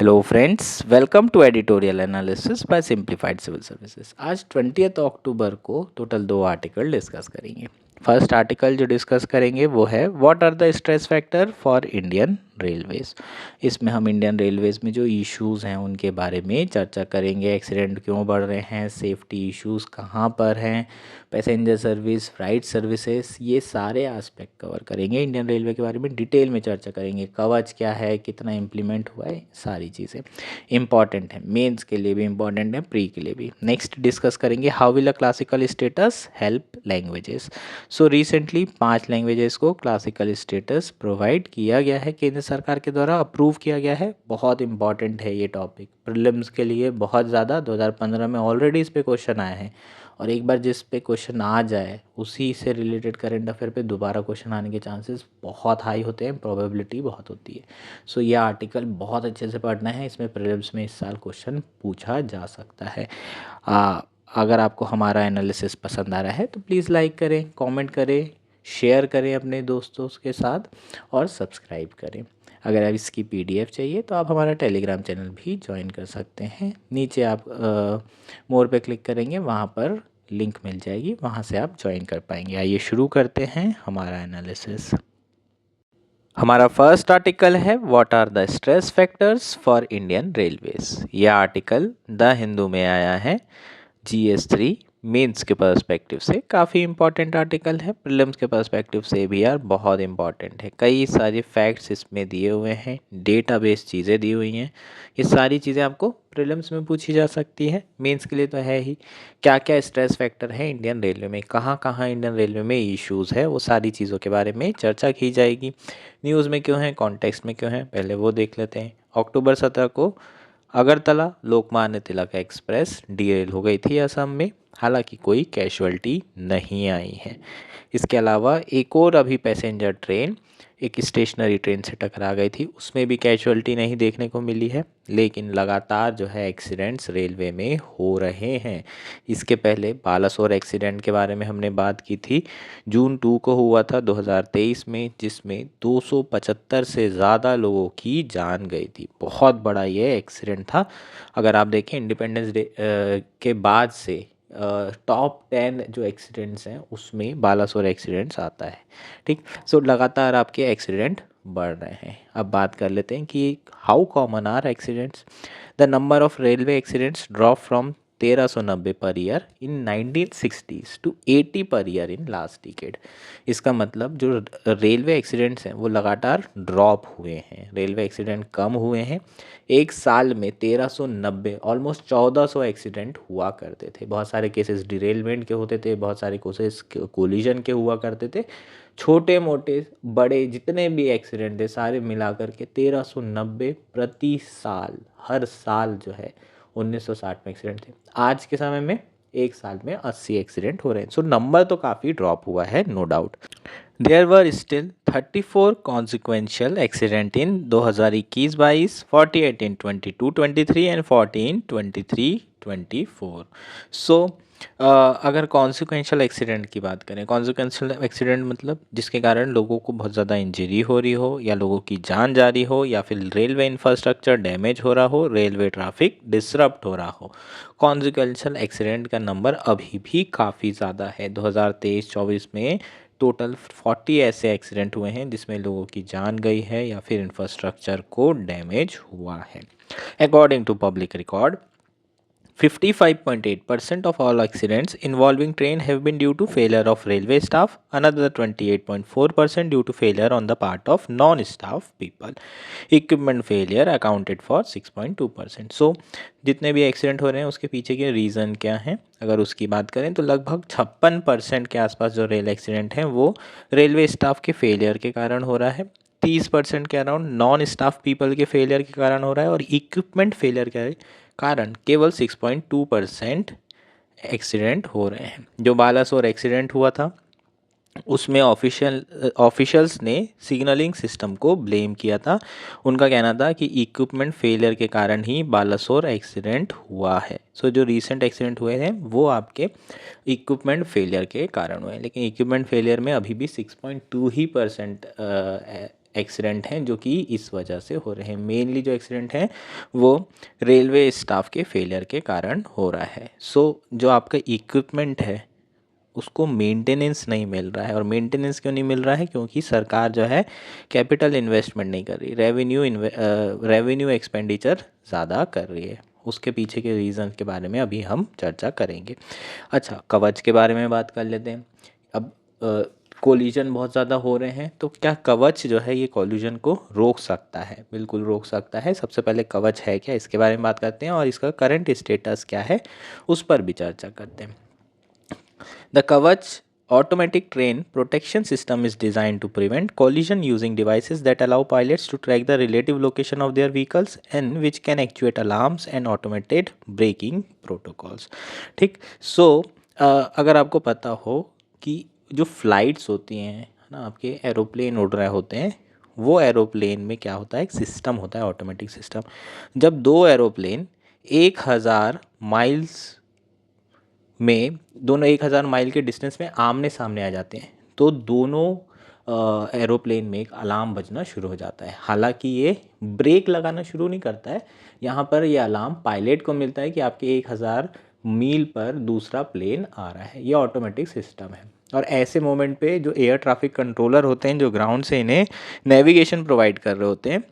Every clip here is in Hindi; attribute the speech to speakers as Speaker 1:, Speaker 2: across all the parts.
Speaker 1: Hello friends, welcome to editorial analysis by simplified civil services. आज 20 अक्टूबर को टोटल 2 आर्टिकल डिस्कस करेंगे। फर्स्ट आर्टिकल जो डिस्कस करेंगे वो है what are the stress factor for Indian railways. इसमें हम इंडियन रेलवेज में जो इश्यूज़ हैं उनके बारे में चर्चा करेंगे। एक्सीडेंट क्यों बढ़ रहे हैं, सेफ्टी इश्यूज़ कहाँ पर हैं, पैसेंजर सर्विस, फ्लाइट सर्विसेज, ये सारे एस्पेक्ट कवर करेंगे। इंडियन रेलवे के बारे में डिटेल में चर्चा करेंगे। कवच क्या है, कितना इम्प्लीमेंट हुआ है, सारी चीज़ें इंपॉर्टेंट है। मेंस के लिए भी इंपॉर्टेंट है, प्री के लिए भी। नेक्स्ट डिस्कस करेंगे how will a classical status help languages. So recently 5 languages को क्लासिकल स्टेटस प्रोवाइड किया गया है, केंद्र सरकार के द्वारा अप्रूव किया गया है। बहुत इंपॉर्टेंट है ये टॉपिक प्रीलिम्स के लिए, बहुत ज़्यादा। 2015 में ऑलरेडी इस पे क्वेश्चन आए हैं और एक बार जिस पे क्वेश्चन आ जाए उसी से रिलेटेड करंट अफेयर पे दोबारा क्वेश्चन आने के चांसेस बहुत हाई होते हैं, प्रोबेबिलिटी बहुत होती है। सो ये आर्टिकल बहुत अच्छे से पढ़ना है, इसमें प्रीलिम्स में इस साल क्वेश्चन पूछा जा सकता है। अगर आपको हमारा एनालिसिस पसंद आ रहा है तो प्लीज़ लाइक करें, कमेंट करें, शेयर करें अपने दोस्तों के साथ और सब्सक्राइब करें। अगर आप इसकी पीडीएफ चाहिए तो आप हमारा टेलीग्राम चैनल भी ज्वाइन कर सकते हैं। नीचे आप मोर पे क्लिक करेंगे, वहाँ पर लिंक मिल जाएगी, वहाँ से आप ज्वाइन कर पाएंगे। आइए शुरू करते हैं हमारा एनालिसिस। हमारा फर्स्ट आर्टिकल है what are the stress factors for Indian railways. यह आर्टिकल द हिंदू में आया है। GS3 मेंस के पर्सपेक्टिव से काफ़ी इंपॉर्टेंट आर्टिकल है, प्रीलिम्स के पर्सपेक्टिव से भी यार बहुत इंपॉर्टेंट है। कई सारे फैक्ट्स इसमें दिए हुए हैं, डेटाबेस चीज़ें दी हुई हैं। ये सारी चीज़ें आपको प्रीलिम्स में पूछी जा सकती है, मेंस के लिए तो है ही। क्या क्या स्ट्रेस फैक्टर है इंडियन रेलवे में, कहाँ कहाँ इंडियन रेलवे में इश्यूज़ है, वो सारी चीज़ों के बारे में चर्चा की जाएगी। न्यूज़ में क्यों है, कॉन्टेक्स्ट में क्यों है, पहले वो देख लेते हैं। अक्टूबर 17 को अगरतला लोकमान्य तिलक एक्सप्रेस डीरेल हो गई थी असम में, हालांकि कोई कैजुअल्टी नहीं आई है। इसके अलावा एक और अभी पैसेंजर ट्रेन एक स्टेशनरी ट्रेन से टकरा गई थी, उसमें भी कैजुअल्टी नहीं देखने को मिली है। लेकिन लगातार जो है एक्सीडेंट्स रेलवे में हो रहे हैं। इसके पहले बालासोर एक्सीडेंट के बारे में हमने बात की थी, जून 2 को हुआ था 2023 में, जिसमें 275 से ज़्यादा लोगों की जान गई थी। बहुत बड़ा ये एक्सीडेंट था। अगर आप देखें इंडिपेंडेंस डे के बाद से टॉप 10 जो एक्सीडेंट्स हैं उसमें बालासोर एक्सीडेंट्स आता है। ठीक, सो लगातार आपके एक्सीडेंट बढ़ रहे हैं। अब बात कर लेते हैं कि how common are accidents. The number of railway accidents drop from 1390 per year in 1960s to 80 per year in last decade. इसका मतलब जो रेलवे एक्सीडेंट्स हैं वो लगातार ड्रॉप हुए हैं, रेलवे एक्सीडेंट कम हुए हैं। एक साल में 1390, ऑलमोस्ट 1400 एक्सीडेंट हुआ करते थे। बहुत सारे केसेस डिरेलमेंट के होते थे, बहुत सारे केसेस कोलिजन के हुआ करते थे। छोटे मोटे बड़े जितने भी एक्सीडेंट थे सारे मिलाकर के 1390 प्रति साल, हर साल जो है 1960 में एक्सीडेंट थे। आज के समय में एक साल में 80 एक्सीडेंट हो रहे हैं। सो नंबर तो काफ़ी ड्रॉप हुआ है, no doubt. There were still 34 consequential accident in 2021-22, 48 in 22-23 and 40 in 23-24. So अगर कॉन्सिक्वेंशल एक्सीडेंट की बात करें, कॉन्सिक्वेंशल एक्सीडेंट मतलब जिसके कारण लोगों को बहुत ज़्यादा इंजरी हो रही हो या लोगों की जान जा रही हो या फिर रेलवे इंफ्रास्ट्रक्चर डैमेज हो रहा हो, रेलवे ट्रैफिक डिसरप्ट हो रहा हो। कॉन्सिक्वेंशल एक्सीडेंट का नंबर अभी भी काफ़ी ज़्यादा है। 2023-24 में टोटल 40 ऐसे एक्सीडेंट हुए हैं जिसमें लोगों की जान गई है या फिर इंफ्रास्ट्रक्चर को डैमेज हुआ है। According to public record, 55.8% of all accidents involving train have been due to failure of railway staff. Another 28.4% due to failure on the part of non-staff people. Equipment failure accounted for 6.2%. So जितने भी एक्सीडेंट हो रहे हैं उसके पीछे के रीज़न क्या हैं, अगर उसकी बात करें तो लगभग 56% के आसपास जो रेल एक्सीडेंट हैं वो रेलवे स्टाफ के फेलियर के कारण हो रहा है। 30% के अराउंड नॉन स्टाफ पीपल के फेलियर के कारण हो रहा है और इक्विपमेंट फेलियर के कारण केवल 6.2% एक्सीडेंट हो रहे हैं। जो बालासोर एक्सीडेंट हुआ था उसमें ऑफिशियल्स ने सिग्नलिंग सिस्टम को ब्लेम किया था। उनका कहना था कि इक्विपमेंट फेलियर के कारण ही बालासोर एक्सीडेंट हुआ है। सो जो रीसेंट एक्सीडेंट हुए हैं वो आपके इक्विपमेंट फेलियर के कारण हुए हैं, लेकिन इक्विपमेंट फेलियर में अभी भी 6.2% एक्सीडेंट हैं जो कि इस वजह से हो रहे हैं। मेनली जो एक्सीडेंट हैं वो रेलवे स्टाफ के फेलियर के कारण हो रहा है। जो आपका इक्विपमेंट है उसको मेंटेनेंस नहीं मिल रहा है। और मेंटेनेंस क्यों नहीं मिल रहा है? क्योंकि सरकार जो है कैपिटल इन्वेस्टमेंट नहीं कर रही, रेवेन्यू एक्सपेंडिचर ज़्यादा कर रही है। उसके पीछे के रीज़न के बारे में अभी हम चर्चा करेंगे। अच्छा, कवच के बारे में बात कर लेते हैं। अब कोलिजन बहुत ज़्यादा हो रहे हैं तो क्या कवच जो है ये कोलिजन को रोक सकता है? बिल्कुल रोक सकता है। सबसे पहले कवच है क्या, इसके बारे में बात करते हैं और इसका करंट स्टेटस क्या है उस पर भी चर्चा करते हैं। The Kavach automatic train protection system is designed to prevent collision using devices that allow pilots to track the relative location of their vehicles and which can actuate alarms and automated braking protocols। ठीक, अगर आपको पता हो कि जो फ्लाइट्स होती हैं ना, आपके एरोप्लेन उड़ रहे होते हैं, वो एरोप्लेन में क्या होता है, एक सिस्टम होता है ऑटोमेटिक सिस्टम। जब दो एरोप्लेन 1000 माइल्स में, दोनों 1000 माइल के डिस्टेंस में आमने सामने आ जाते हैं तो दोनों एरोप्लेन में एक अलार्म बजना शुरू हो जाता है। हालांकि ये ब्रेक लगाना शुरू नहीं करता है, यहाँ पर ये अलार्म पायलट को मिलता है कि आपके 1000 मील पर दूसरा प्लेन आ रहा है। ये ऑटोमेटिक सिस्टम है। और ऐसे मोमेंट पे जो एयर ट्रैफिक कंट्रोलर होते हैं, जो ग्राउंड से इन्हें नेविगेशन प्रोवाइड कर रहे होते हैं,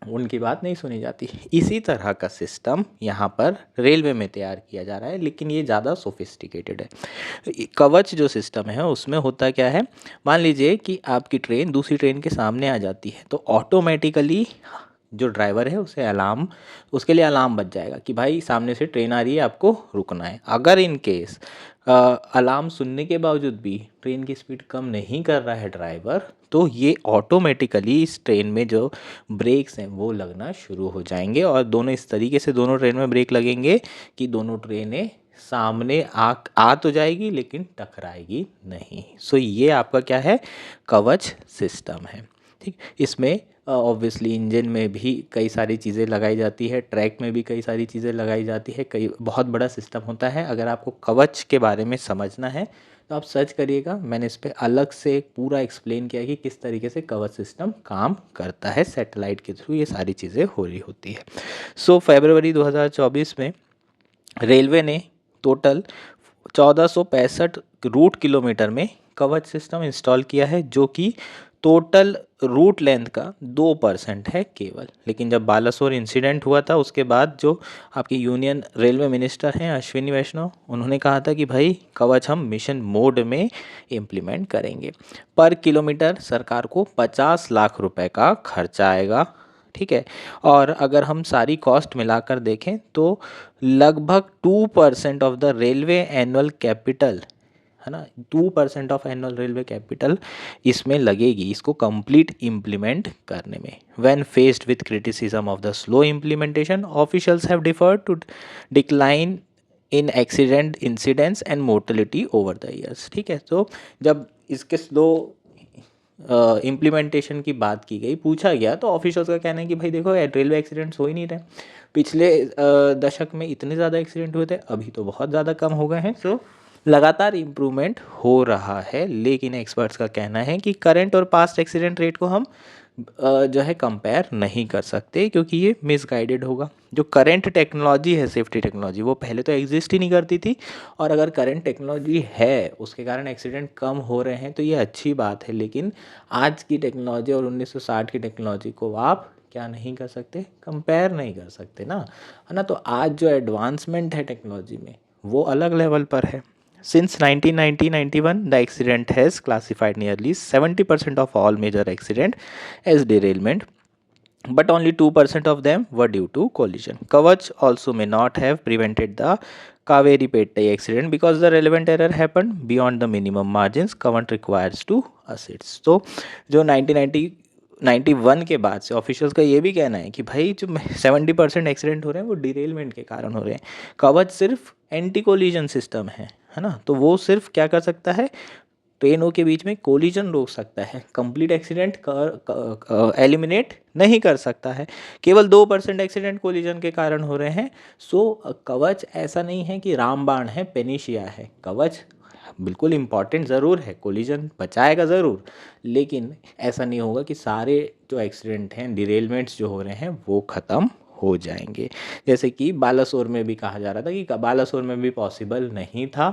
Speaker 1: उनकी बात नहीं सुनी जाती। इसी तरह का सिस्टम यहाँ पर रेलवे में तैयार किया जा रहा है, लेकिन ये ज़्यादा सोफिस्टिकेटेड है। कवच जो सिस्टम है उसमें होता क्या है, मान लीजिए कि आपकी ट्रेन दूसरी ट्रेन के सामने आ जाती है तो ऑटोमेटिकली जो ड्राइवर है उसके लिए अलार्म बज जाएगा कि भाई सामने से ट्रेन आ रही है, आपको रुकना है। अगर इन केस अलार्म सुनने के बावजूद भी ट्रेन की स्पीड कम नहीं कर रहा है ड्राइवर, तो ये ऑटोमेटिकली इस ट्रेन में जो ब्रेक्स हैं वो लगना शुरू हो जाएंगे और दोनों इस तरीके से दोनों ट्रेन में ब्रेक लगेंगे कि दोनों ट्रेनें सामने आ तो जाएगी लेकिन टकराएगी नहीं। ये आपका क्या है, कवच सिस्टम है। ठीक, इसमें ऑब्वियसली इंजन में भी कई सारी चीज़ें लगाई जाती है, ट्रैक में भी कई सारी चीज़ें लगाई जाती है, कई बहुत बड़ा सिस्टम होता है। अगर आपको कवच के बारे में समझना है तो आप सर्च करिएगा, मैंने इस पर अलग से पूरा एक्सप्लेन किया कि किस तरीके से कवच सिस्टम काम करता है। सैटेलाइट के थ्रू ये सारी चीज़ें हो रही होती है। फरवरी 2024 में रेलवे ने टोटल 1465 रूट किलोमीटर में कवच सिस्टम इंस्टॉल किया है, जो कि टोटल रूट लेंथ का 2% है केवल। लेकिन जब बालासोर इंसिडेंट हुआ था उसके बाद जो आपके यूनियन रेलवे मिनिस्टर हैं अश्विनी वैष्णव, उन्होंने कहा था कि भाई कवच हम मिशन मोड में इम्प्लीमेंट करेंगे। पर किलोमीटर सरकार को 50 लाख रुपए का खर्चा आएगा। ठीक है, और अगर हम सारी कॉस्ट मिलाकर देखें तो लगभग 2% of the railway annual capital, है ना, 2% ऑफ एनुअल रेलवे कैपिटल इसमें लगेगी इसको कंप्लीट इम्प्लीमेंट करने में। When faced with criticism of the slow implementation, officials have deferred to decline in accident incidents and mortality over the years. ठीक है, तो जब इसके स्लो इम्प्लीमेंटेशन की बात की गई, पूछा गया, तो ऑफिशियल्स का कहना है कि भाई देखो रेलवे एक्सीडेंट्स हो ही नहीं रहे। पिछले दशक में इतने ज़्यादा एक्सीडेंट हुए थे, अभी तो बहुत ज़्यादा कम हो गए हैं। लगातार इम्प्रूवमेंट हो रहा है, लेकिन एक्सपर्ट्स का कहना है कि करंट और पास्ट एक्सीडेंट रेट को हम जो है कंपेयर नहीं कर सकते, क्योंकि ये मिसगाइडेड होगा। जो करंट टेक्नोलॉजी है, सेफ्टी टेक्नोलॉजी, वो पहले तो एग्जिस्ट ही नहीं करती थी, और अगर करंट टेक्नोलॉजी है उसके कारण एक्सीडेंट कम हो रहे हैं तो ये अच्छी बात है। लेकिन आज की टेक्नोलॉजी और 1960 की टेक्नोलॉजी को आप क्या नहीं कर सकते, कंपेयर नहीं कर सकते ना, है ना। तो आज जो एडवांसमेंट है टेक्नोलॉजी में वो अलग लेवल पर है। Since 1990-91, the accident has classified nearly 70% of all major accident as derailment, but only 2% of them were due to collision. Kavach also may not have prevented the Kaveri Pettai accident because the relevant error happened beyond the minimum margins Kavach requires to assist. तो जो 1991 के बाद से ऑफिशियल्स का ये भी कहना है कि भाई जो 70% एक्सीडेंट हो रहे हैं वो डिरेलमेंट के कारण हो रहे हैं। कवच सिर्फ एंटी कोलिजन सिस्टम है ना, तो वो सिर्फ क्या कर सकता है, ट्रेनों के बीच में कोलिजन रोक सकता है, कंप्लीट एक्सीडेंट एलिमिनेट नहीं कर सकता है। केवल 2% एक्सीडेंट कोलिजन के कारण हो रहे हैं। कवच ऐसा नहीं है कि रामबाण है, पेनिशिया है। कवच बिल्कुल इम्पॉर्टेंट ज़रूर है, कोलिजन बचाएगा ज़रूर, लेकिन ऐसा नहीं होगा कि सारे जो एक्सीडेंट हैं, डिरेलमेंट्स जो हो रहे हैं वो ख़त्म हो जाएंगे। जैसे कि बालासोर में भी कहा जा रहा था कि बालासोर में भी पॉसिबल नहीं था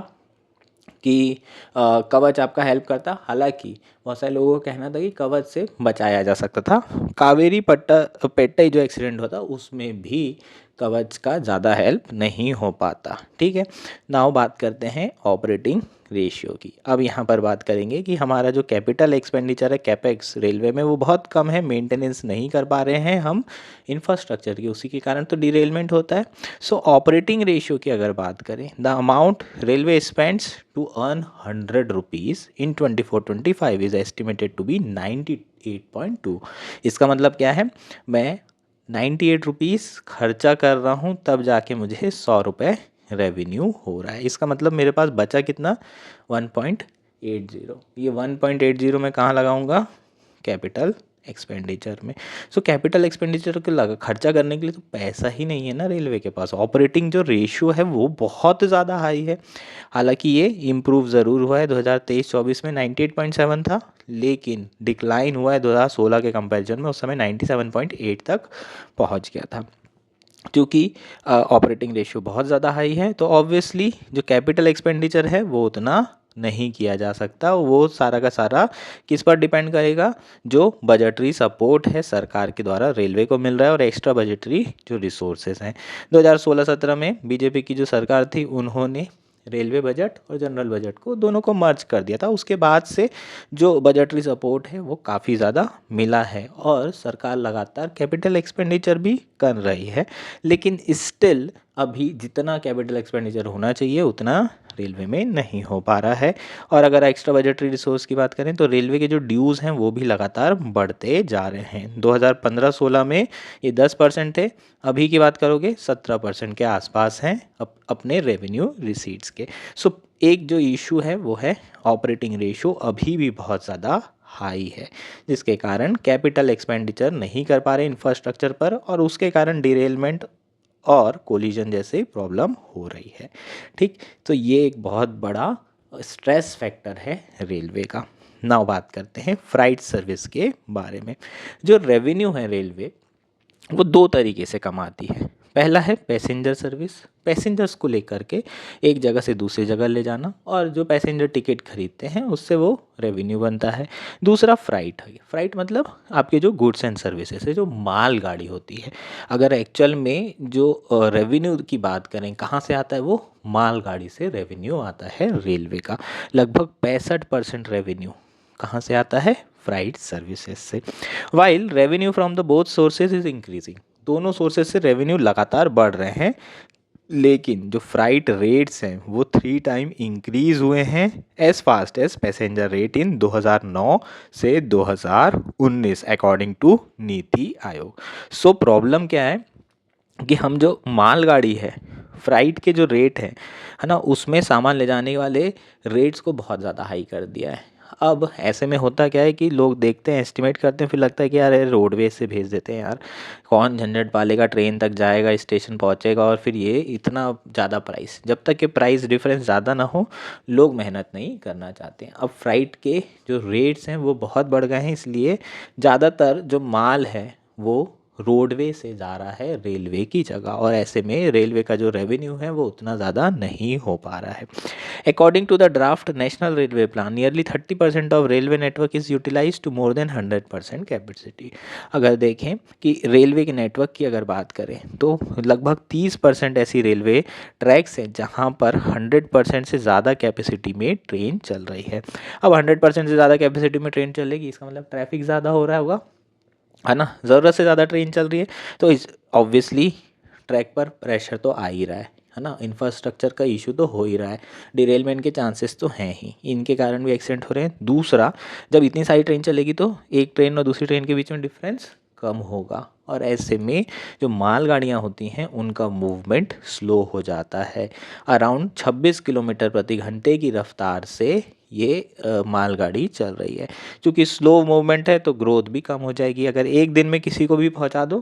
Speaker 1: कि कवच आपका हेल्प करता। हालांकि बहुत सारे लोगों का कहना था कि कवच से बचाया जा सकता था। कावेरी पेट्टाई जो एक्सीडेंट होता उसमें भी कवच का ज़्यादा हेल्प नहीं हो पाता। ठीक है, नाउ बात करते हैं ऑपरेटिंग रेशियो की। अब यहाँ पर बात करेंगे कि हमारा जो कैपिटल एक्सपेंडिचर है कैपेक्स रेलवे में वो बहुत कम है, मेंटेनेंस नहीं कर पा रहे हैं हम इंफ्रास्ट्रक्चर की, उसी के कारण तो डिरेलमेंट होता है। सो ऑपरेटिंग रेशियो की अगर बात करें, the amount railway spends to earn 100 rupees in 24-25 is estimated to be 98.2। इसका मतलब क्या है, मैं 98 रुपीज़ खर्चा कर रहा हूँ तब जाके मुझे 100 रुपये रेवेन्यू हो रहा है। इसका मतलब मेरे पास बचा कितना, 1.80। ये 1.80 मैं कहाँ लगाऊंगा, कैपिटल एक्सपेंडिचर में। सो कैपिटल एक्सपेंडिचर को लगा खर्चा करने के लिए तो पैसा ही नहीं है ना रेलवे के पास। ऑपरेटिंग जो रेशियो है वो बहुत ज़्यादा हाई है। हालांकि ये इम्प्रूव ज़रूर हुआ है, 2023-24 में 98.7 था, लेकिन डिक्लाइन हुआ है 2016 के कंपैरिजन में, उस समय 97.8 तक पहुंच गया था। क्योंकि ऑपरेटिंग रेशियो बहुत ज़्यादा हाई है तो ऑब्वियसली जो कैपिटल एक्सपेंडिचर है वो उतना नहीं किया जा सकता। वो सारा का सारा किस पर डिपेंड करेगा, जो बजटरी सपोर्ट है सरकार के द्वारा रेलवे को मिल रहा है और एक्स्ट्रा बजटरी जो रिसोर्सेज हैं। 2016-17 में बीजेपी की जो सरकार थी उन्होंने रेलवे बजट और जनरल बजट को दोनों को मर्ज कर दिया था। उसके बाद से जो बजटरी सपोर्ट है वो काफ़ी ज़्यादा मिला है और सरकार लगातार कैपिटल एक्सपेंडिचर भी कर रही है, लेकिन स्टिल अभी जितना कैपिटल एक्सपेंडिचर होना चाहिए उतना रेलवे में नहीं हो पा रहा है। और अगर एक्स्ट्रा बजटरी रिसोर्स की बात करें तो रेलवे के जो ड्यूज़ हैं वो भी लगातार बढ़ते जा रहे हैं। 2015-16 में ये 10% थे, अभी की बात करोगे 17% के आसपास हैं अपने रेवेन्यू रिसीट्स के। सो एक जो इशू है वो है ऑपरेटिंग रेशियो अभी भी बहुत ज़्यादा हाई है, जिसके कारण कैपिटल एक्सपेंडिचर नहीं कर पा रहे इंफ्रास्ट्रक्चर पर और उसके कारण डिरेलमेंट और कोलिजन जैसे प्रॉब्लम हो रही है। ठीक, तो ये एक बहुत बड़ा स्ट्रेस फैक्टर है रेलवे का। नाउ बात करते हैं फ्राइट सर्विस के बारे में। जो रेवेन्यू है रेलवे वो दो तरीके से कमाती है। पहला है पैसेंजर सर्विस, पैसेंजर्स को लेकर के एक जगह से दूसरी जगह ले जाना और जो पैसेंजर टिकट खरीदते हैं उससे वो रेवेन्यू बनता है। दूसरा फ्राइट है, फ्राइट मतलब आपके जो गुड्स एंड सर्विसेज है, जो माल गाड़ी होती है। अगर एक्चुअल में जो रेवेन्यू की बात करें कहाँ से आता है, वो माल गाड़ी से रेवेन्यू आता है रेलवे का। लगभग 65% रेवेन्यू कहाँ से आता है, फ्राइट सर्विसेज से। While revenue from the both sources is increasing, दोनों सोर्सेज से रेवेन्यू लगातार बढ़ रहे हैं, लेकिन जो फ्राइट रेट्स हैं वो 3 टाइम इंक्रीज हुए हैं as fast as passenger rate in 2009 से 2019 according to NITI Aayog. So problem क्या है कि हम जो मालगाड़ी है, फ्राइट के जो रेट है ना, उसमें सामान ले जाने वाले रेट्स को बहुत ज़्यादा हाई कर दिया है। अब ऐसे में होता क्या है कि लोग देखते हैं, एस्टिमेट करते हैं, फिर लगता है कि यार रोडवेज से भेज देते हैं यार, कौन झंझट पालेगा, ट्रेन तक जाएगा, स्टेशन पहुंचेगा और फिर ये इतना ज़्यादा प्राइस। जब तक कि प्राइस डिफरेंस ज़्यादा ना हो लोग मेहनत नहीं करना चाहते हैं। अब फ्राइट के जो रेट्स हैं वो बहुत बढ़ गए हैं, इसलिए ज़्यादातर जो माल है वो रोडवे से जा रहा है रेलवे की जगह, और ऐसे में रेलवे का जो रेवेन्यू है वो उतना ज़्यादा नहीं हो पा रहा है। According to the draft national railway plan, nearly 30% of railway network is utilise to more than 100% capacity. अगर देखें कि रेलवे के नेटवर्क की अगर बात करें तो लगभग 30% ऐसी रेलवे ट्रैक्स हैं जहाँ पर 100% से ज़्यादा कैपेसिटी में ट्रेन चल रही है। अब 100% से ज़्यादा कैपेसिटी में ट्रेन चलेगी, इसका मतलब ट्रैफिक ज़्यादा हो रहा होगा, है ना, ज़रूरत से ज़्यादा ट्रेन चल रही है तो इस ऑब्वियसली ट्रैक पर प्रेशर तो आ ही रहा है ना, इंफ्रास्ट्रक्चर का इशू तो हो ही रहा है, डिरेलमेंट के चांसेस तो हैं ही, इनके कारण भी एक्सीडेंट हो रहे हैं। दूसरा, जब इतनी सारी ट्रेन चलेगी तो एक ट्रेन और दूसरी ट्रेन के बीच में डिफरेंस कम होगा और ऐसे में जो मालगाड़ियाँ होती हैं उनका मूवमेंट स्लो हो जाता है। अराउंड 26 किलोमीटर प्रति घंटे की रफ्तार से ये मालगाड़ी चल रही है। क्योंकि स्लो मूवमेंट है तो ग्रोथ भी कम हो जाएगी। अगर एक दिन में किसी को भी पहुंचा दो,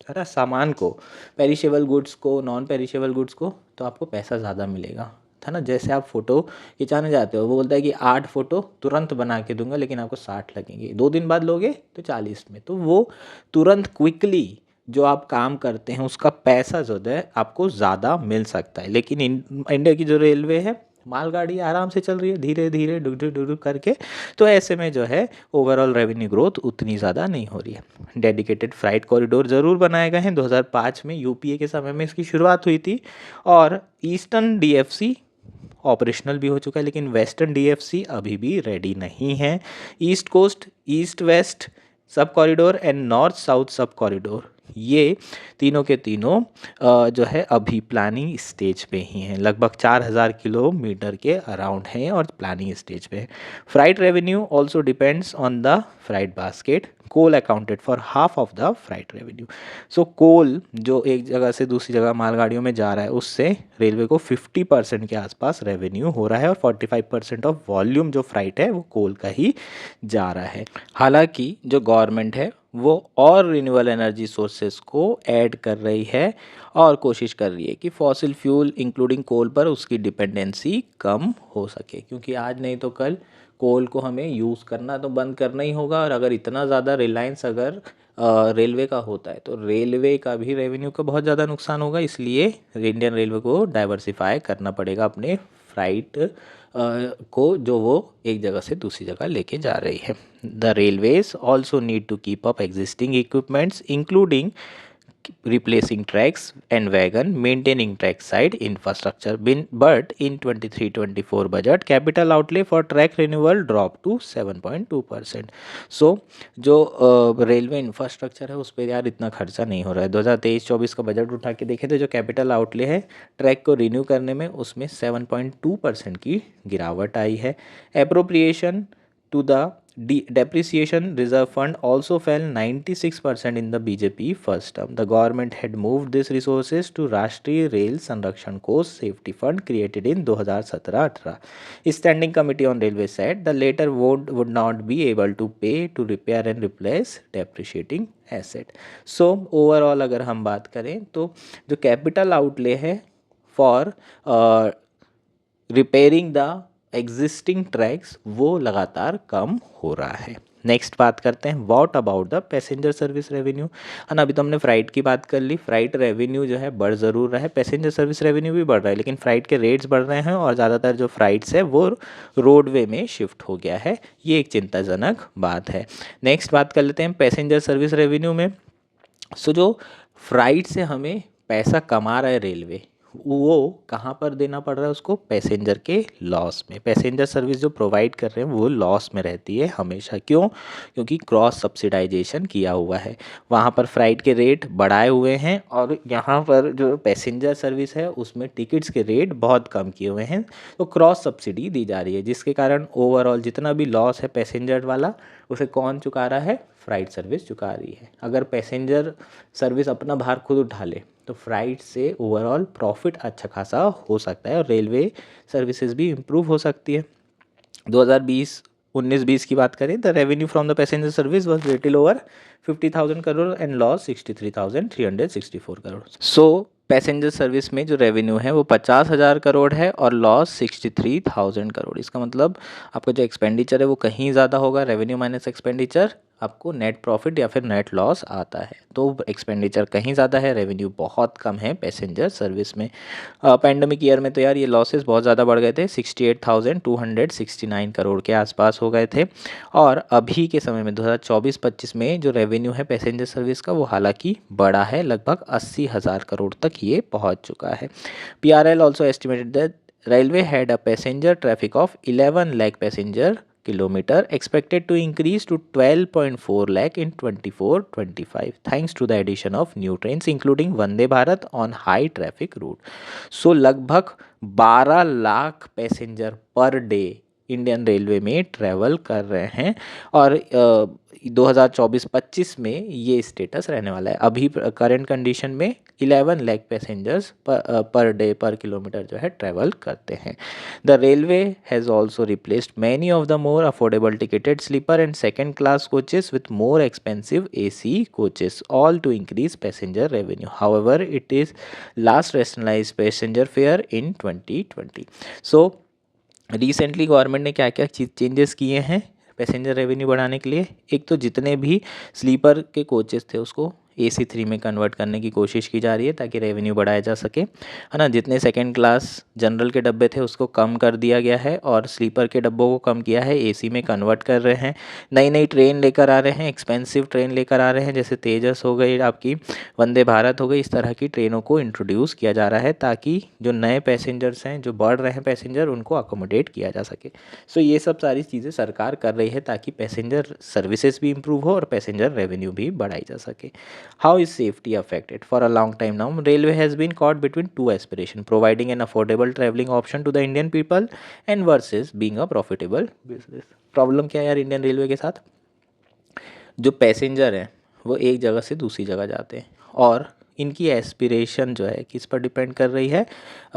Speaker 1: है ना, सामान को, पेरिशेबल गुड्स को, नॉन पेरिशेबल गुड्स को, तो आपको पैसा ज़्यादा मिलेगा, था ना, जैसे आप फ़ोटो खिंचाने जाते हो, वो बोलता है कि 8 फ़ोटो तुरंत बना के दूंगा लेकिन आपको 60 लगेंगे, 2 दिन बाद लोगे तो 40 में। तो वो तुरंत क्विकली जो आप काम करते हैं उसका पैसा जो है आपको ज़्यादा मिल सकता है। लेकिन इंडिया की जो रेलवे है, मालगाड़ी आराम से चल रही है, धीरे धीरे डुग डुग डुग डुग करके, तो ऐसे में जो है ओवरऑल रेवेन्यू ग्रोथ उतनी ज़्यादा नहीं हो रही है। डेडिकेटेड फ्राइट कॉरिडोर ज़रूर बनाए गए हैं, 2005 में यूपीए के समय में इसकी शुरुआत हुई थी। और ईस्टर्न डीएफसी ऑपरेशनल भी हो चुका है, लेकिन वेस्टर्न डीएफसी अभी भी रेडी नहीं है। East coast, east west sub corridor and north south sub corridor, ये तीनों के तीनों जो है अभी प्लानिंग स्टेज पे ही हैं। लगभग 4000 किलोमीटर के अराउंड हैं और प्लानिंग स्टेज पे है। Freight revenue also depends on the freight basket. Coal accounted for half of the freight revenue. So coal जो एक जगह से दूसरी जगह मालगाड़ियों में जा रहा है, उससे रेलवे को 50% के आसपास रेवेन्यू हो रहा है, और 45% ऑफ वॉल्यूम जो फ्राइट है वो कोल का ही जा रहा है। हालांकि जो गवर्नमेंट है वो और रिन्यूएबल एनर्जी सोर्सेस को ऐड कर रही है और कोशिश कर रही है कि फॉसिल फ्यूल इंक्लूडिंग कोल पर उसकी डिपेंडेंसी कम हो सके, क्योंकि आज नहीं तो कल कोल को हमें यूज़ करना तो बंद करना ही होगा। और अगर इतना ज़्यादा रिलायंस अगर रेलवे का होता है तो रेलवे का भी रेवेन्यू का बहुत ज़्यादा नुकसान होगा। इसलिए इंडियन रेलवे को डाइवर्सिफाई करना पड़ेगा अपने फ्राइट को, जो वो एक जगह से दूसरी जगह लेके जा रही है। The railways also need to keep up existing equipments including replacing tracks and wagon, maintaining track side infrastructure. But in 23-24 budget, capital outlay for track renewal dropped to 7.2%. So जो रेलवे इंफ्रास्ट्रक्चर है उस पर यार इतना खर्चा नहीं हो रहा है। 2023-24 का बजट उठा के देखे तो जो कैपिटल आउटले है ट्रैक को रिन्यू करने में, उसमें 7.2% की गिरावट आई है। Appropriation to the depreciation reserve fund also fell 96% in the BJP first term. The government had moved these resources to Rashtriya Rail Sanrakshan Kosh Safety Fund created in 2017-18. Standing Committee on Railway said the latter would not be able to pay to repair and replace depreciating asset. So overall अगर हम बात करें तो जो कैपिटल आउटले है for repairing the existing tracks वो लगातार कम हो रहा है। नेक्स्ट बात करते हैं what about the passenger service revenue. ना अभी तो हमने फ्राइट की बात कर ली, फ्राइट रेवेन्यू जो है बढ़ ज़रूर रहा है, पैसेंजर सर्विस रेवेन्यू भी बढ़ रहा है, लेकिन फ्राइट के रेट्स बढ़ रहे हैं और ज़्यादातर जो फ्राइट्स है वो रोडवे में शिफ्ट हो गया है। ये एक चिंताजनक बात है। नेक्स्ट बात कर लेते हैं पैसेंजर सर्विस रेवेन्यू में। सो जो फ्राइट से हमें पैसा कमा रहा है रेलवे, वो कहाँ पर देना पड़ रहा है उसको, पैसेंजर के लॉस में। पैसेंजर सर्विस जो प्रोवाइड कर रहे हैं वो लॉस में रहती है हमेशा। क्यों? क्योंकि क्रॉस सब्सिडाइजेशन किया हुआ है, वहाँ पर फ्राइट के रेट बढ़ाए हुए हैं और यहाँ पर जो पैसेंजर सर्विस है उसमें टिकट्स के रेट बहुत कम किए हुए हैं, तो क्रॉस सब्सिडी दी जा रही है, जिसके कारण ओवरऑल जितना भी लॉस है पैसेंजर वाला उसे कौन चुका रहा है, फ्राइट सर्विस चुका रही है। अगर पैसेंजर सर्विस अपना भार खुद उठा ले तो फ्राइट से ओवरऑल प्रॉफिट अच्छा खासा हो सकता है और रेलवे सर्विसेज भी इम्प्रूव हो सकती है। 2019-20 की बात करें, the revenue from the passenger service was little over 50,000 crore and loss 63,364 crore. So passenger service में जो रेवेन्यू है वो 50,000 करोड़ है और लॉस 63,000 करोड़। इसका मतलब आपका जो एक्सपेंडिचर है वो कहीं ज़्यादा होगा, रेवेन्यू माइनस एक्सपेंडिचर आपको नेट प्रॉफिट या फिर नेट लॉस आता है, तो एक्सपेंडिचर कहीं ज़्यादा है, रेवेन्यू बहुत कम है पैसेंजर सर्विस में। पैंडमिक ईयर में तो यार ये लॉसेस बहुत ज़्यादा बढ़ गए थे, 68,269 करोड़ के आसपास हो गए थे। और अभी के समय में 2024-25 में जो रेवेन्यू है पैसेंजर सर्विस का वो हालांकि बढ़ा है, लगभग 80,000 करोड़ तक ये पहुँच चुका है। PRL also estimated that railway had a passenger traffic of 11 lakh passenger kilometer expected to increase to 12.4 lakh in 24-25 thanks to the addition of new trains including Vande Bharat on high traffic route. So लगभग 12 lakh passenger per day Indian railway में ट्रैवल कर रहे हैं और 2024-25 में ये स्टेटस रहने वाला है। अभी करंट कंडीशन में 11 lakh passengers per day per kilometre जो है ट्रैवल करते हैं। The railway has also replaced many of the more affordable ticketed sleeper and second class coaches with more expensive AC coaches, all to increase passenger revenue. However it is last rationalise passenger fare in 2020। So recently government ने क्या क्या चेंजेस किए हैं पैसेंजर रेवेन्यू बढ़ाने के लिए? एक तो जितने भी स्लीपर के कोचेस थे उसको AC3 में कन्वर्ट करने की कोशिश की जा रही है ताकि रेवेन्यू बढ़ाया जा सके, है ना। जितने सेकंड क्लास जनरल के डब्बे थे उसको कम कर दिया गया है और स्लीपर के डब्बों को कम किया है, AC में कन्वर्ट कर रहे हैं। नई नई ट्रेन लेकर आ रहे हैं, एक्सपेंसिव ट्रेन लेकर आ रहे हैं, जैसे तेजस हो गई, आपकी वंदे भारत हो गई। इस तरह की ट्रेनों को इंट्रोड्यूस किया जा रहा है ताकि जो नए पैसेंजर्स हैं, जो बढ़ रहे हैं पैसेंजर, उनको अकोमोडेट किया जा सके। सो ये सब सारी चीज़ें सरकार कर रही है ताकि पैसेंजर सर्विसेज भी इम्प्रूव हो और पैसेंजर रेवेन्यू भी बढ़ाई जा सके। How is safety affected? For a long time now, railway has been caught between two aspirations: providing an affordable traveling option to the Indian people and versus being a profitable business. Problem क्या है यार इंडियन रेलवे के साथ? जो पैसेंजर हैं वो एक जगह से दूसरी जगह जाते हैं और इनकी एस्पिरेशन जो है किस पर डिपेंड कर रही है?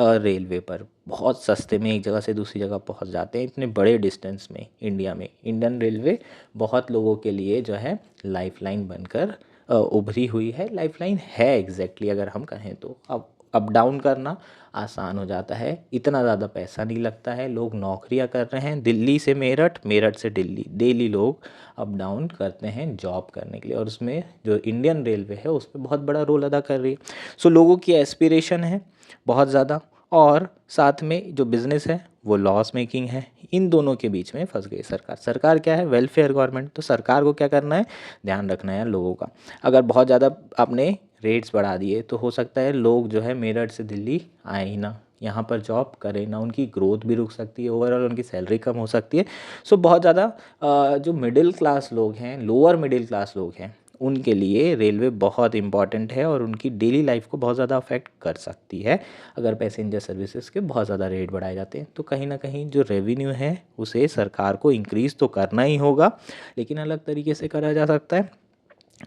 Speaker 1: रेलवे पर। बहुत सस्ते में एक जगह से दूसरी जगह पहुंच जाते हैं इतने बड़े डिस्टेंस में। इंडिया में इंडियन रेलवे बहुत लोगों के लिए जो है लाइफलाइन बनकर उभरी हुई है। लाइफलाइन है एग्जैक्टली अगर हम कहें तो। अब अप डाउन करना आसान हो जाता है, इतना ज़्यादा पैसा नहीं लगता है, लोग नौकरियां कर रहे हैं। दिल्ली से मेरठ, मेरठ से दिल्ली डेली लोग अप डाउन करते हैं जॉब करने के लिए और उसमें जो इंडियन रेलवे है उस पर बहुत बड़ा रोल अदा कर रही है। सो लोगों की एस्पिरेशन है बहुत ज़्यादा और साथ में जो बिज़नेस है वो लॉस मेकिंग है। इन दोनों के बीच में फंस गई सरकार। सरकार क्या है? Welfare government. तो सरकार को क्या करना है? ध्यान रखना है लोगों का। अगर बहुत ज़्यादा आपने रेट्स बढ़ा दिए तो हो सकता है लोग जो है मेरठ से दिल्ली आए ही ना, यहाँ पर जॉब करें ना, उनकी ग्रोथ भी रुक सकती है, ओवरऑल उनकी सैलरी कम हो सकती है। सो बहुत ज़्यादा जो मिडिल क्लास लोग हैं, लोअर मिडिल क्लास लोग हैं, उनके लिए रेलवे बहुत इंपॉर्टेंट है और उनकी डेली लाइफ को बहुत ज़्यादा अफेक्ट कर सकती है अगर पैसेंजर सर्विसेज के बहुत ज़्यादा रेट बढ़ाए जाते हैं। तो कहीं ना कहीं जो रेवेन्यू है उसे सरकार को इंक्रीज़ तो करना ही होगा, लेकिन अलग तरीके से करा जा सकता है।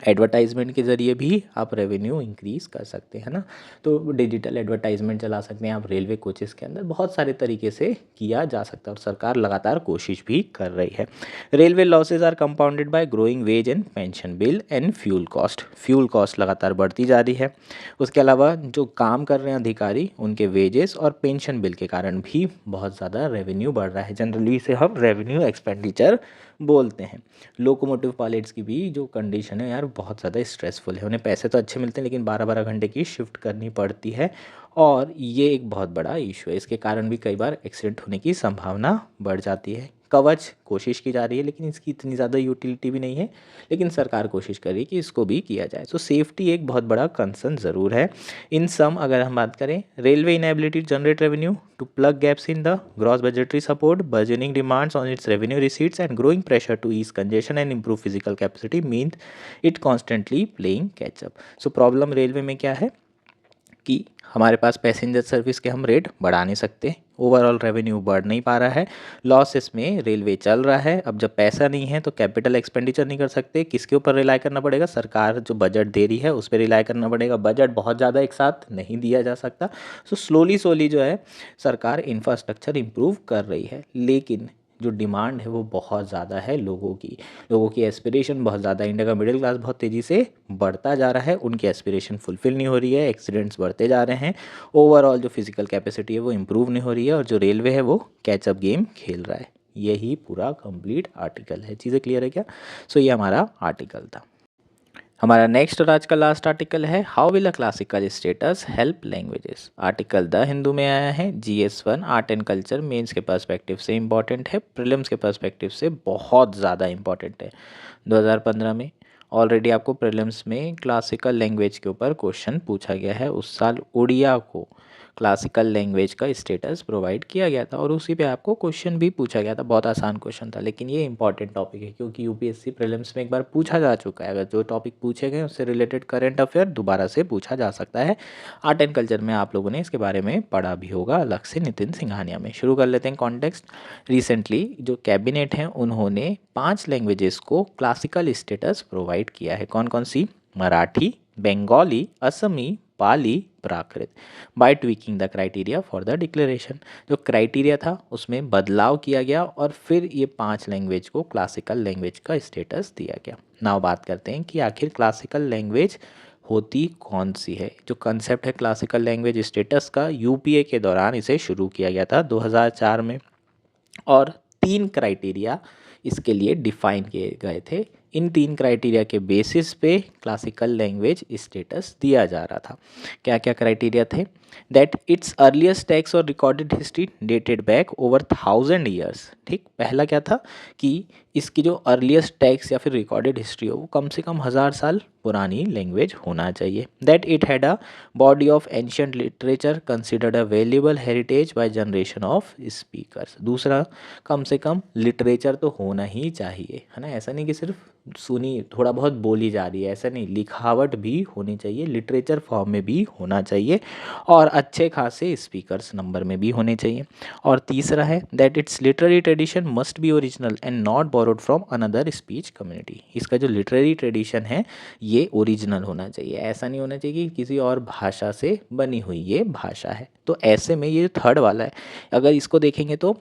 Speaker 1: एडवर्टाइजमेंट के ज़रिए भी आप रेवेन्यू इंक्रीज़ कर सकते हैं ना। तो डिजिटल एडवर्टाइजमेंट चला सकते हैं आप रेलवे कोचेस के अंदर। बहुत सारे तरीके से किया जा सकता है और सरकार लगातार कोशिश भी कर रही है। Railway losses are compounded by growing wage and pension bill and fuel cost. Fuel cost लगातार बढ़ती जा रही है। उसके अलावा जो काम कर रहे हैं अधिकारी, उनके वेजेस और पेंशन बिल के कारण भी बहुत ज़्यादा रेवेन्यू बढ़ रहा है। जनरली इसे हम रेवेन्यू एक्सपेंडिचर बोलते हैं। लोकोमोटिव पायलट्स की भी जो कंडीशन है यार बहुत ज़्यादा स्ट्रेसफुल है। उन्हें पैसे तो अच्छे मिलते हैं लेकिन 12-12 घंटे की शिफ्ट करनी पड़ती है और ये एक बहुत बड़ा इशू है। इसके कारण भी कई बार एक्सीडेंट होने की संभावना बढ़ जाती है। कवच कोशिश की जा रही है लेकिन इसकी इतनी ज़्यादा यूटिलिटी भी नहीं है, लेकिन सरकार कोशिश कर रही है कि इसको भी किया जाए। सो सेफ्टी एक बहुत बड़ा कंसर्न ज़रूर है। इन सम अगर हम बात करें, railway inability to generate revenue to plug gaps in the gross budgetary support, burdening demands on its revenue receipts and growing pressure to ease congestion and improve physical capacity mean it constantly playing catch up. So problem railway में क्या है कि हमारे पास पैसेंजर सर्विस के हम रेट बढ़ा नहीं सकते, ओवरऑल रेवेन्यू बढ़ नहीं पा रहा है, लॉसेस में रेलवे चल रहा है। अब जब पैसा नहीं है तो कैपिटल एक्सपेंडिचर नहीं कर सकते, किसके ऊपर रिलाई करना पड़ेगा? सरकार जो बजट दे रही है उस पर रिलाई करना पड़ेगा। बजट बहुत ज़्यादा एक साथ नहीं दिया जा सकता। सो स्लोली स्लोली जो है सरकार इंफ्रास्ट्रक्चर इम्प्रूव कर रही है, लेकिन जो डिमांड है वो बहुत ज़्यादा है लोगों की एस्पिरेशन बहुत ज़्यादा है। इंडिया का मिडिल क्लास बहुत तेज़ी से बढ़ता जा रहा है, उनकी एस्पिरेशन फुलफ़िल नहीं हो रही है, एक्सीडेंट्स बढ़ते जा रहे हैं, ओवरऑल जो फिजिकल कैपेसिटी है वो इम्प्रूव नहीं हो रही है और जो रेलवे है वो कैचअप गेम खेल रहा है। यही पूरा कंप्लीट आर्टिकल है। चीज़ें क्लियर है क्या? सो ये हमारा आर्टिकल था। हमारा नेक्स्ट और आज का लास्ट आर्टिकल है how will a classical status help languages. Article the Hindu में आया है। GS1 art and culture mains के पर्सपेक्टिव से इम्पॉर्टेंट है, प्रीलिम्स के पर्सपेक्टिव से बहुत ज़्यादा इम्पॉर्टेंट है। 2015 में ऑलरेडी आपको प्रीलिम्स में क्लासिकल लैंग्वेज के ऊपर क्वेश्चन पूछा गया है। उस साल उड़िया को क्लासिकल लैंग्वेज का स्टेटस प्रोवाइड किया गया था और उसी पे आपको क्वेश्चन भी पूछा गया था। बहुत आसान क्वेश्चन था, लेकिन ये इंपॉर्टेंट टॉपिक है क्योंकि यूपीएससी प्रीलिम्स में एक बार पूछा जा चुका है। अगर जो टॉपिक पूछे गए उससे रिलेटेड करंट अफेयर दोबारा से पूछा जा सकता है। आर्ट एंड कल्चर में आप लोगों ने इसके बारे में पढ़ा भी होगा अलग से नितिन सिंघानिया में। शुरू कर लेते हैं कॉन्टेक्स्ट। रिसेंटली जो कैबिनेट हैं उन्होंने 5 लैंग्वेजेस को क्लासिकल स्टेटस प्रोवाइड किया है। कौन कौन सी? Marathi, Bengali, Asami, Pali, Prakrit. By tweaking the criteria for the declaration, जो क्राइटेरिया था उसमें बदलाव किया गया और फिर ये 5 लैंग्वेज को क्लासिकल लैंग्वेज का स्टेटस दिया गया। नाउ बात करते हैं कि आखिर क्लासिकल लैंग्वेज होती कौन सी है। जो कंसेप्ट है क्लासिकल लैंग्वेज स्टेटस का, यूपीए के दौरान इसे शुरू किया गया था 2004 में और 3 क्राइटेरिया इसके लिए डिफाइन किए गए थे। इन 3 क्राइटेरिया के बेसिस पे क्लासिकल लैंग्वेज स्टेटस दिया जा रहा था। क्या क्या क्राइटेरिया थे? दैट इट्स अर्लीस्ट टेक्स्ट और recorded history dated back over 1000 years. ठीक, पहला क्या था कि इसकी जो अर्लीस्ट टेक्स्ट या फिर रिकॉर्डेड हिस्ट्री हो वो कम से कम 1000 साल पुरानी लैंग्वेज होना चाहिए। That it had a body of ancient literature considered a valuable heritage by generation of speakers. दूसरा, कम से कम लिटरेचर तो होना ही चाहिए, है ना। ऐसा नहीं कि सिर्फ सुनी थोड़ा बहुत बोली जा रही है, ऐसा नहीं, लिखावट भी होनी चाहिए, लिटरेचर फॉर्म में भी होना चाहिए और अच्छे खासे स्पीकर्स नंबर में भी होने चाहिए। और तीसरा है that it's literary tradition must be original and not borrowed from another speech community. इसका जो लिटरेरी ट्रेडिशन है ये ओरिजिनल होना चाहिए, ऐसा नहीं होना चाहिए कि किसी और भाषा से बनी हुई ये भाषा है। तो ऐसे में ये थर्ड वाला है, अगर इसको देखेंगे तो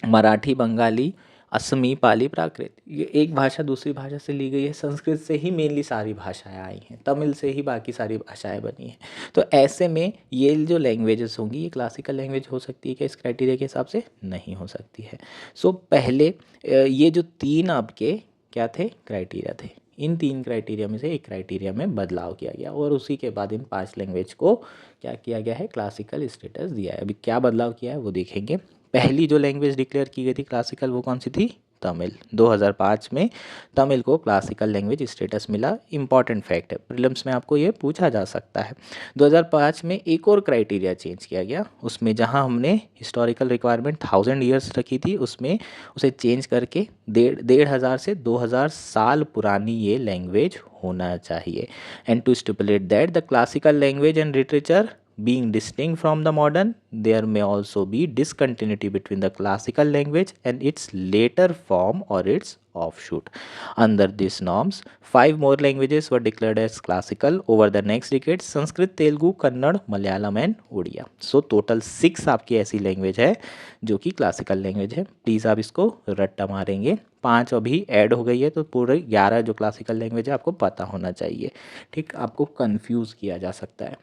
Speaker 1: मराठी, बंगाली, असमी, पाली, प्राकृत, ये एक भाषा दूसरी भाषा से ली गई है। संस्कृत से ही मेनली सारी भाषाएं आई हैं, तमिल से ही बाकी सारी भाषाएं बनी हैं। तो ऐसे में ये जो लैंग्वेजेस होंगी ये क्लासिकल लैंग्वेज हो सकती है क्या? इस क्राइटेरिया के हिसाब से नहीं हो सकती है। सो पहले ये जो 3 आपके क्या थे? क्राइटेरिया थे। इन 3 क्राइटेरिया में से एक क्राइटेरिया में बदलाव किया गया और उसी के बाद इन 5 लैंग्वेज को क्या किया गया है? क्लासिकल स्टेटस दिया है। अभी क्या बदलाव किया है वो देखेंगे। पहली जो लैंग्वेज डिक्लेयर की गई थी क्लासिकल वो कौन सी थी? तमिल। 2005 में तमिल को क्लासिकल लैंग्वेज स्टेटस मिला। इंपॉर्टेंट फैक्ट है, प्रीलिम्स में आपको ये पूछा जा सकता है। 2005 में एक और क्राइटेरिया चेंज किया गया, उसमें जहां हमने हिस्टोरिकल रिक्वायरमेंट 1000 ईयर्स रखी थी उसमें उसे चेंज करके 1500 से 2000 साल पुरानी ये लैंग्वेज होना चाहिए। And to stipulate that the classical language and literature being distinct from the modern, there may also be discontinuity between the classical language and its later form or its offshoot. Under these norms, 5 more languages were declared as classical over the next decade: Sanskrit, Telugu, Kannada, Malayalam and Odia. So total 6 आपकी ऐसी लैंग्वेज है जो कि क्लासिकल लैंग्वेज है। प्लीज़ आप इसको रट्टा मारेंगे, 5 अभी ऐड हो गई है तो पूरे 11 जो क्लासिकल लैंग्वेज है आपको पता होना चाहिए। ठीक, आपको कंफ्यूज किया जा सकता है।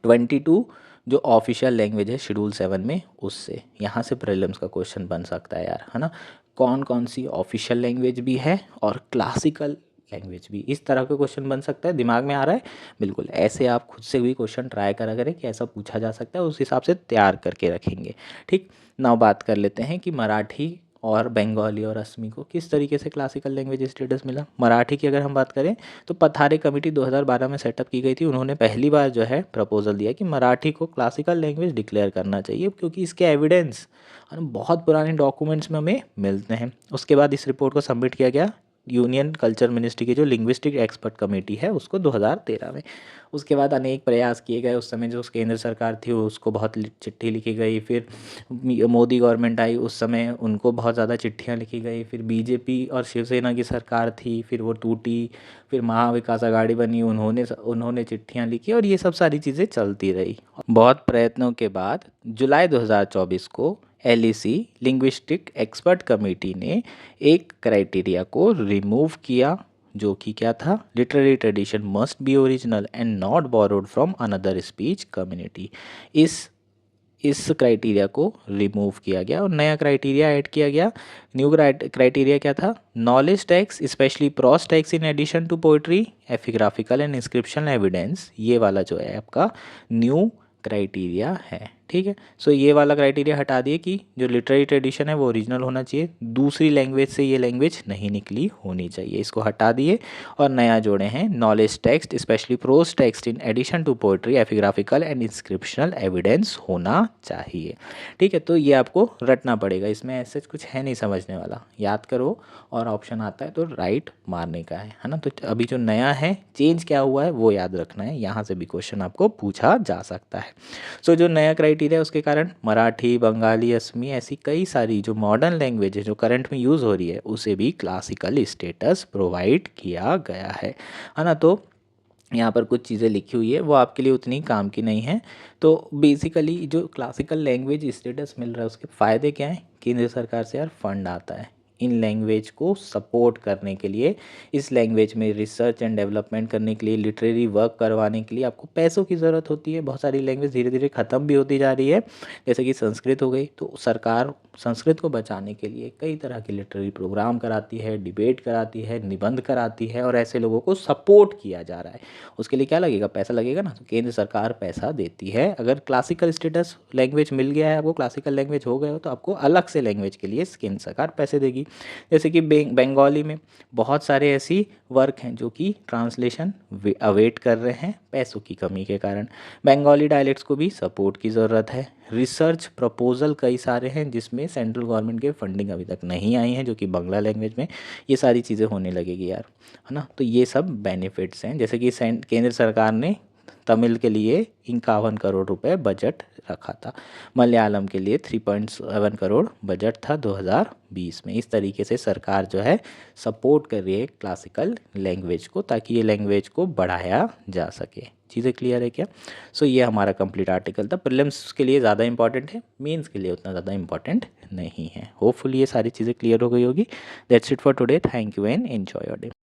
Speaker 1: 22 जो ऑफिशियल लैंग्वेज है शेड्यूल 7 में, उससे यहाँ से प्रीलिम्स का क्वेश्चन बन सकता है यार, है ना। कौन कौन सी ऑफिशियल लैंग्वेज भी है और क्लासिकल लैंग्वेज भी, इस तरह का क्वेश्चन बन सकता है। दिमाग में आ रहा है? बिल्कुल, ऐसे आप खुद से भी क्वेश्चन ट्राई करा करें कि ऐसा पूछा जा सकता है, उस हिसाब से तैयार करके रखेंगे। ठीक, नाउ बात कर लेते हैं कि मराठी और बंगाली और असमी को किस तरीके से क्लासिकल लैंग्वेज स्टेटस मिला। मराठी की अगर हम बात करें तो पथारे कमेटी 2012 में सेटअप की गई थी। उन्होंने पहली बार जो है प्रपोजल दिया कि मराठी को क्लासिकल लैंग्वेज डिक्लेयर करना चाहिए क्योंकि इसके एविडेंस बहुत पुराने डॉक्यूमेंट्स में हमें मिलते हैं। उसके बाद इस रिपोर्ट को सबमिट किया गया यूनियन कल्चर मिनिस्ट्री की जो लिंग्विस्टिक एक्सपर्ट कमेटी है उसको 2013 में। उसके बाद अनेक प्रयास किए गए, उस समय जो केंद्र सरकार थी उसको बहुत चिट्ठी लिखी गई, फिर मोदी गवर्नमेंट आई उस समय उनको बहुत ज़्यादा चिट्ठियाँ लिखी गई, फिर बीजेपी और शिवसेना की सरकार थी, फिर वो टूटी, फिर महाविकास आघाड़ी बनी, उन्होंने चिट्ठियाँ लिखी और ये सब सारी चीज़ें चलती रही। बहुत प्रयत्नों के बाद जुलाई 2024 को LEC लिंग्विस्टिक एक्सपर्ट कमेटी ने एक क्राइटेरिया को रिमूव किया जो कि क्या था? Literary tradition must be original and not borrowed from another speech community. इस क्राइटेरिया को रिमूव किया गया और नया क्राइटेरिया ऐड किया गया। न्यू क्राइटेरिया क्या था? Knowledge text specially prose text in addition to poetry, epigraphical and inscription evidence, ये वाला जो है आपका न्यू क्राइटेरिया है। ठीक है। सो ये वाला क्राइटेरिया हटा दिए कि जो लिटरेरी ट्रेडिशन है वो ओरिजिनल होना चाहिए, दूसरी लैंग्वेज से ये लैंग्वेज नहीं निकली होनी चाहिए, इसको हटा दिए और नया जोड़े हैं knowledge text specially prose text in addition to poetry epigraphical and inscriptional evidence होना चाहिए। ठीक है, तो ये आपको रटना पड़ेगा, इसमें ऐसे कुछ है नहीं समझने वाला, याद करो और ऑप्शन आता है तो राइट मारने का है ना। तो अभी जो नया है चेंज क्या हुआ है वो याद रखना है, यहाँ से भी क्वेश्चन आपको पूछा जा सकता है। सो जो नया क्राइटेरिया उसके कारण मराठी, बंगाली, असमी ऐसी कई सारी जो मॉडर्न लैंग्वेज है जो करंट में यूज़ हो रही है उसे भी क्लासिकल स्टेटस प्रोवाइड किया गया है ना। तो यहाँ पर कुछ चीज़ें लिखी हुई है वो आपके लिए उतनी काम की नहीं है। तो बेसिकली जो क्लासिकल लैंग्वेज स्टेटस मिल रहा है उसके फ़ायदे क्या हैं? केंद्र सरकार से यार फंड आता है इन लैंग्वेज को सपोर्ट करने के लिए, इस लैंग्वेज में रिसर्च एंड डेवलपमेंट करने के लिए, लिटरेरी वर्क करवाने के लिए आपको पैसों की ज़रूरत होती है। बहुत सारी लैंग्वेज धीरे धीरे ख़त्म भी होती जा रही है, जैसे कि संस्कृत हो गई, तो सरकार संस्कृत को बचाने के लिए कई तरह के लिटरेरी प्रोग्राम कराती है, डिबेट कराती है, निबंध कराती है और ऐसे लोगों को सपोर्ट किया जा रहा है। उसके लिए क्या लगेगा? पैसा लगेगा ना, तो केंद्र सरकार पैसा देती है। अगर क्लासिकल स्टेटस लैंग्वेज मिल गया है आपको, क्लासिकल लैंग्वेज हो गए हो, तो आपको अलग से लैंग्वेज के लिए केंद्र सरकार पैसे देगी। जैसे कि बंगाली में बहुत सारे ऐसी वर्क हैं जो कि ट्रांसलेशन अवेट कर रहे हैं पैसों की कमी के कारण। बंगाली डायलेक्ट्स को भी सपोर्ट की ज़रूरत है। रिसर्च प्रपोजल कई सारे हैं जिसमें सेंट्रल गवर्नमेंट के फंडिंग अभी तक नहीं आई हैं, जो कि बांग्ला लैंग्वेज में, ये सारी चीज़ें होने लगेगी यार, है ना। तो ये सब बेनिफिट्स हैं। जैसे कि केंद्र सरकार ने तमिल के लिए 51 करोड़ रुपए बजट रखा था, मलयालम के लिए 3.7 करोड़ बजट था 2020 में। इस तरीके से सरकार जो है सपोर्ट कर रही है क्लासिकल लैंग्वेज को, ताकि ये लैंग्वेज को बढ़ाया जा सके। चीज़ें क्लियर है क्या? सो ये हमारा कंप्लीट आर्टिकल था। प्रीलिम्स के लिए ज़्यादा इंपॉर्टेंट है, मेंस के लिए उतना ज़्यादा इंपॉर्टेंट नहीं है। होपफुली ये सारी चीज़ें क्लियर हो गई होगी। That's it for today. Thank you and enjoy your day.